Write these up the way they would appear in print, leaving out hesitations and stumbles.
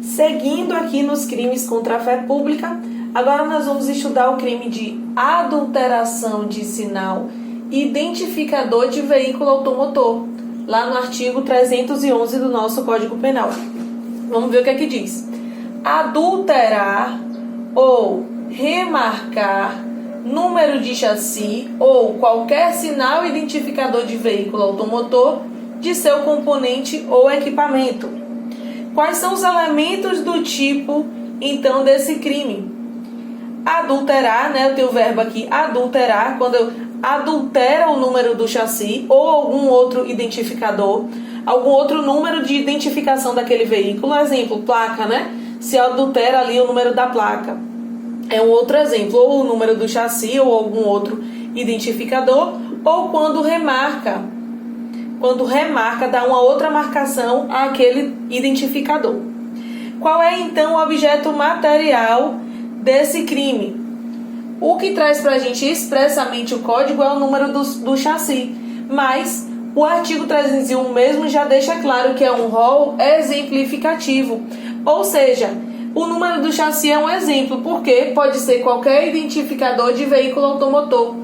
Seguindo aqui nos crimes contra a fé pública, agora nós vamos estudar o crime de adulteração de sinal identificador de veículo automotor, lá no artigo 311 do nosso Código Penal. Vamos ver o que é que diz. Adulterar ou remarcar número de chassi ou qualquer sinal identificador de veículo automotor de seu componente ou equipamento. Quais são os elementos do tipo, então, desse crime? Adulterar, né? Eu tenho o verbo aqui, adulterar, quando eu adultero o número do chassi ou algum outro identificador, algum outro número de identificação daquele veículo. Exemplo, placa, né? Se adultera ali o número da placa. É um outro exemplo, ou o número do chassi ou algum outro identificador, ou quando remarca. Quando remarca, dá uma outra marcação àquele identificador. Qual é, então, o objeto material desse crime? O que traz para a gente expressamente o código é o número do chassi, mas o artigo 301 mesmo já deixa claro que é um rol exemplificativo, ou seja, o número do chassi é um exemplo, porque pode ser qualquer identificador de veículo automotor.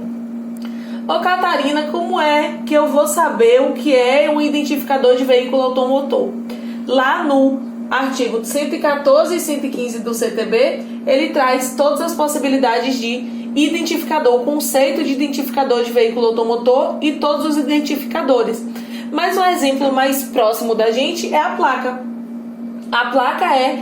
Ô Catarina, como é que eu vou saber o que é um identificador de veículo automotor? Lá no artigo 114 e 115 do CTB, ele traz todas as possibilidades de identificador, o conceito de identificador de veículo automotor e todos os identificadores. Mas o exemplo mais próximo da gente é a placa. A placa é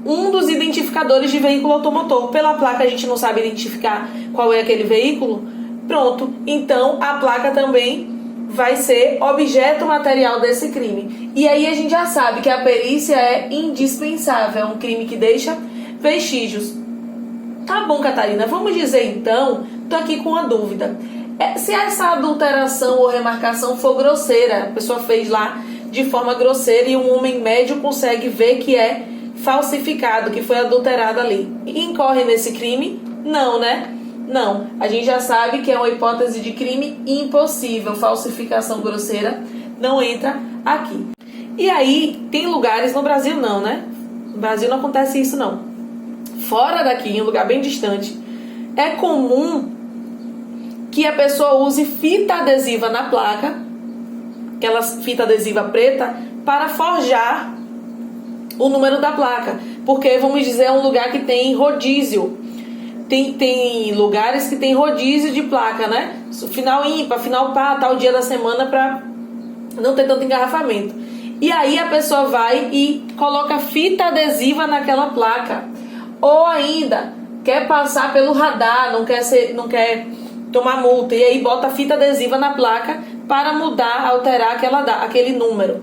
um dos identificadores de veículo automotor. Pela placa a gente não sabe identificar qual é aquele veículo. Pronto, então a placa também vai ser objeto material desse crime. E aí a gente já sabe que a perícia é indispensável, é um crime que deixa vestígios. Tá bom, Catarina, vamos dizer então, tô aqui com uma dúvida. Se essa adulteração ou remarcação for grosseira, a pessoa fez lá de forma grosseira e um homem médio consegue ver que é falsificado, que foi adulterado ali, incorre nesse crime? Não, né? Não, a gente já sabe que é uma hipótese de crime impossível, falsificação grosseira não entra aqui. E aí, tem lugares, no Brasil não, né? No Brasil não acontece isso não. Fora daqui, em um lugar bem distante, é comum que a pessoa use fita adesiva na placa, aquela fita adesiva preta, para forjar o número da placa. Porque, vamos dizer, é um lugar que tem rodízio. Tem lugares que tem rodízio de placa, né? Final ímpar, final par, tal dia da semana, para não ter tanto engarrafamento. E aí a pessoa vai e coloca fita adesiva naquela placa. Ou ainda quer passar pelo radar, não quer tomar multa, e aí bota fita adesiva na placa para mudar, alterar aquele número.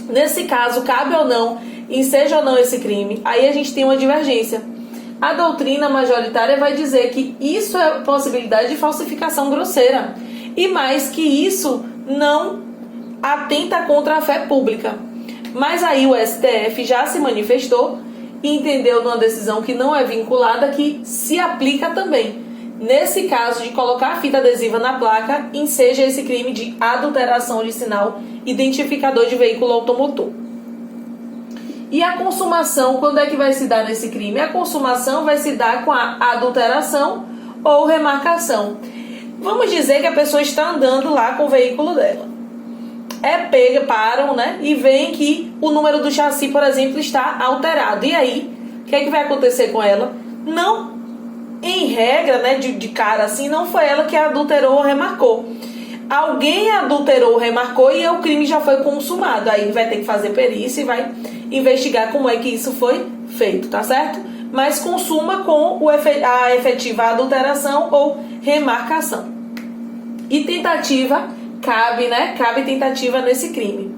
Nesse caso, cabe ou não, enseja ou não esse crime? Aí a gente tem uma divergência. A doutrina majoritária vai dizer que isso é possibilidade de falsificação grosseira. E mais que isso, não atenta contra a fé pública. Mas aí o STF já se manifestou e entendeu numa decisão que não é vinculada, que se aplica também. Nesse caso de colocar a fita adesiva na placa, enseja esse crime de adulteração de sinal identificador de veículo automotor. E a consumação, quando é que vai se dar nesse crime? A consumação vai se dar com a adulteração ou remarcação. Vamos dizer que a pessoa está andando lá com o veículo dela. Param, né? E veem que o número do chassi, por exemplo, está alterado. E aí, o que é que vai acontecer com ela? Não, em regra, né, de cara assim, não foi ela que adulterou ou remarcou. Alguém adulterou ou remarcou e o crime já foi consumado. Aí vai ter que fazer perícia e vai investigar como é que isso foi feito, tá certo? Mas consuma com a efetiva adulteração ou remarcação. E tentativa, cabe, né? Cabe tentativa nesse crime.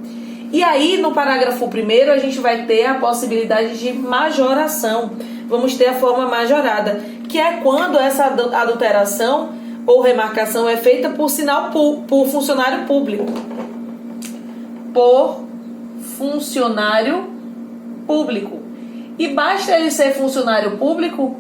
E aí, no parágrafo 1º, a gente vai ter a possibilidade de majoração. Vamos ter a forma majorada, que é quando essa adulteração ou remarcação é feita por funcionário público. Por funcionário público. E basta ele ser funcionário público?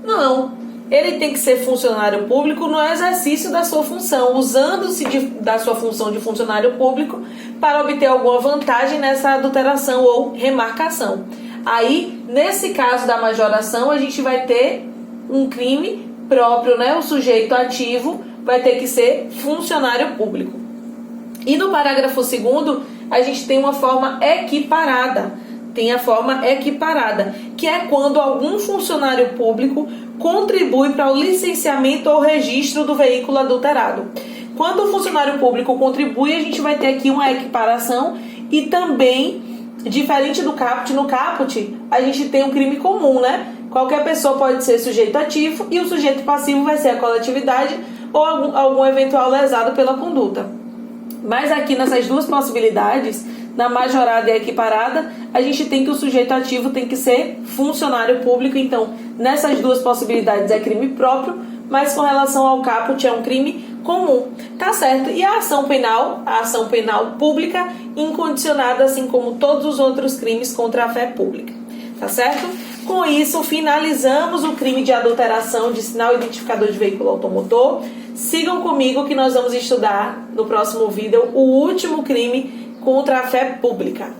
Não. Ele tem que ser funcionário público no exercício da sua função, usando-se da sua função de funcionário público para obter alguma vantagem nessa adulteração ou remarcação. Aí, nesse caso da majoração, a gente vai ter um crime próprio, né? O sujeito ativo vai ter que ser funcionário público. E no parágrafo 2º, a gente tem uma forma equiparada. Tem a forma equiparada, que é quando algum funcionário público contribui para o licenciamento ou registro do veículo adulterado. Quando o funcionário público contribui, a gente vai ter aqui uma equiparação e também, diferente do caput, no caput a gente tem um crime comum, né? Qualquer pessoa pode ser sujeito ativo e o sujeito passivo vai ser a coletividade ou algum eventual lesado pela conduta. Mas aqui nessas duas possibilidades, na majorada e equiparada, a gente tem que o sujeito ativo tem que ser funcionário público. Então, nessas duas possibilidades é crime próprio, mas com relação ao caput é um crime comum. Tá certo? E a ação penal pública incondicionada, assim como todos os outros crimes contra a fé pública. Tá certo? Com isso, finalizamos o crime de adulteração de sinal identificador de veículo automotor. Sigam comigo que nós vamos estudar no próximo vídeo o último crime contra a fé pública.